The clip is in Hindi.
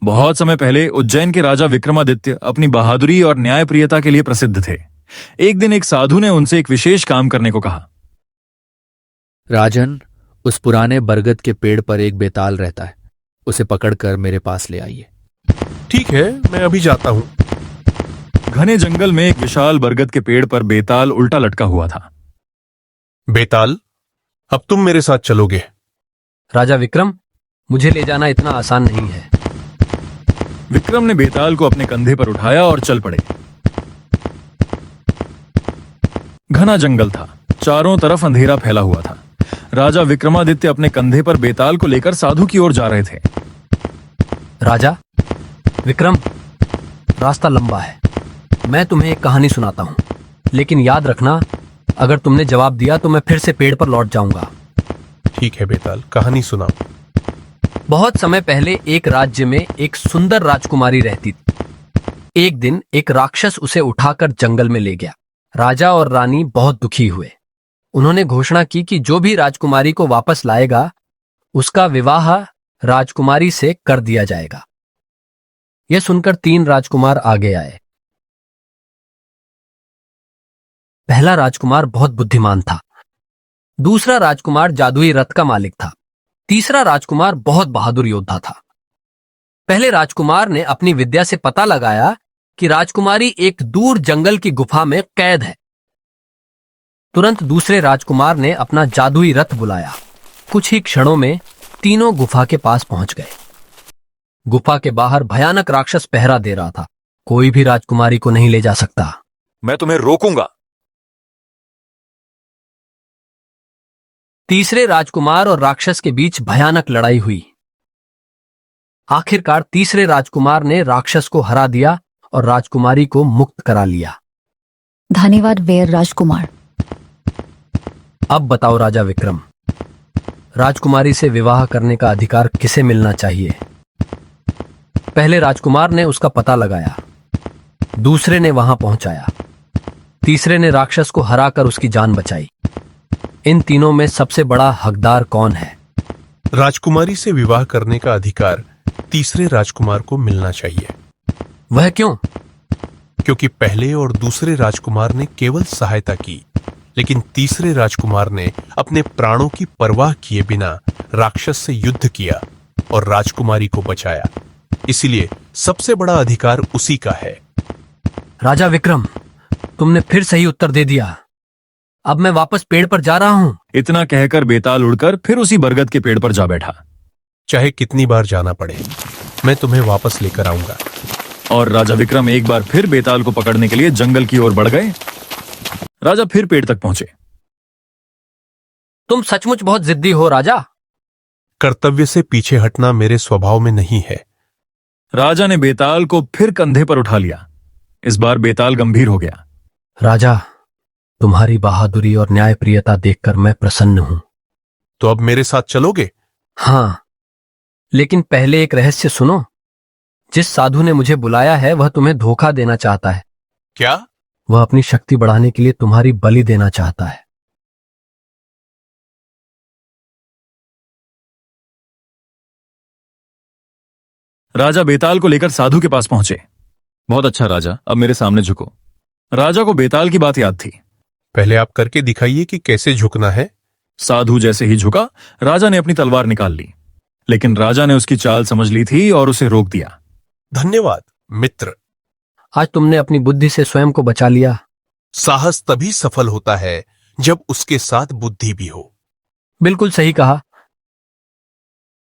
बहुत समय पहले उज्जैन के राजा विक्रमादित्य अपनी बहादुरी और न्यायप्रियता के लिए प्रसिद्ध थे। एक दिन एक साधु ने उनसे एक विशेष काम करने को कहा। राजन, उस पुराने बरगद के पेड़ पर एक बेताल रहता है, उसे पकड़कर मेरे पास ले आइए। ठीक है, मैं अभी जाता हूं। घने जंगल में एक विशाल बरगद के पेड़ पर बेताल उल्टा लटका हुआ था। बेताल, अब तुम मेरे साथ चलोगे। राजा विक्रम, मुझे ले जाना इतना आसान नहीं है। विक्रम ने बेताल को अपने कंधे पर उठाया और चल पड़े। घना जंगल था, चारों तरफ अंधेरा फैला हुआ था। राजा विक्रमादित्य अपने कंधे पर बेताल को लेकर साधु की ओर जा रहे थे। राजा विक्रम, रास्ता लंबा है। मैं तुम्हें एक कहानी सुनाता हूं, लेकिन याद रखना, अगर तुमने जवाब दिया तो मैं फिर से पेड़ पर लौट जाऊंगा। ठीक है बेताल, कहानी सुनाओ। बहुत समय पहले एक राज्य में एक सुंदर राजकुमारी रहती थी। एक दिन एक राक्षस उसे उठाकर जंगल में ले गया। राजा और रानी बहुत दुखी हुए। उन्होंने घोषणा की कि जो भी राजकुमारी को वापस लाएगा, उसका विवाह राजकुमारी से कर दिया जाएगा। यह सुनकर 3 राजकुमार आगे आए। पहला राजकुमार बहुत बुद्धिमान था। दूसरा राजकुमार जादुई रथ का मालिक था। तीसरा राजकुमार बहुत बहादुर योद्धा था। पहले राजकुमार ने अपनी विद्या से पता लगाया कि राजकुमारी एक दूर जंगल की गुफा में कैद है। तुरंत दूसरे राजकुमार ने अपना जादुई रथ बुलाया। कुछ ही क्षणों में तीनों गुफा के पास पहुंच गए। गुफा के बाहर भयानक राक्षस पहरा दे रहा था। कोई भी राजकुमारी को नहीं ले जा सकता। मैं तुम्हें रोकूंगा। तीसरे राजकुमार और राक्षस के बीच भयानक लड़ाई हुई। आखिरकार तीसरे राजकुमार ने राक्षस को हरा दिया और राजकुमारी को मुक्त करा लिया। धन्यवाद वीर राजकुमार। अब बताओ राजा विक्रम, राजकुमारी से विवाह करने का अधिकार किसे मिलना चाहिए? पहले राजकुमार ने उसका पता लगाया, दूसरे ने वहां पहुंचाया, तीसरे ने राक्षस को हराकर उसकी जान बचाई। इन तीनों में सबसे बड़ा हकदार कौन है? राजकुमारी से विवाह करने का अधिकार तीसरे राजकुमार को मिलना चाहिए। वह क्यों? क्योंकि पहले और दूसरे राजकुमार ने केवल सहायता की, लेकिन तीसरे राजकुमार ने अपने प्राणों की परवाह किए बिना राक्षस से युद्ध किया और राजकुमारी को बचाया। इसलिए सबसे बड़ा अधिकार उसी का है। राजा विक्रम, तुमने फिर सही उत्तर दे दिया। अब मैं वापस पेड़ पर जा रहा हूं। इतना कहकर बेताल उड़कर फिर उसी बरगद के पेड़ पर जा बैठा। चाहे कितनी बार जाना पड़े, मैं तुम्हें वापस लेकर आऊंगा। और राजा विक्रम एक बार फिर बेताल को पकड़ने के लिए जंगल की ओर बढ़ गए। राजा फिर पेड़ तक पहुंचे। तुम सचमुच बहुत जिद्दी हो राजा। कर्तव्य से पीछे हटना मेरे स्वभाव में नहीं है। राजा ने बेताल को फिर कंधे पर उठा लिया। इस बार बेताल गंभीर हो गया। राजा, तुम्हारी बहादुरी और न्यायप्रियता देखकर मैं प्रसन्न हूं। तो अब मेरे साथ चलोगे? हां, लेकिन पहले एक रहस्य सुनो। जिस साधु ने मुझे बुलाया है, वह तुम्हें धोखा देना चाहता है। क्या? वह अपनी शक्ति बढ़ाने के लिए तुम्हारी बलि देना चाहता है। राजा बेताल को लेकर साधु के पास पहुंचे। बहुत अच्छा राजा, अब मेरे सामने झुको। राजा को बेताल की बात याद थी। पहले आप करके दिखाइए कि कैसे झुकना है। साधु जैसे ही झुका, राजा ने अपनी तलवार निकाल ली, लेकिन राजा ने उसकी चाल समझ ली थी और उसे रोक दिया। धन्यवाद मित्र। आज तुमने अपनी बुद्धि से स्वयं को बचा लिया। साहस तभी सफल होता है जब उसके साथ बुद्धि भी हो। बिल्कुल सही कहा।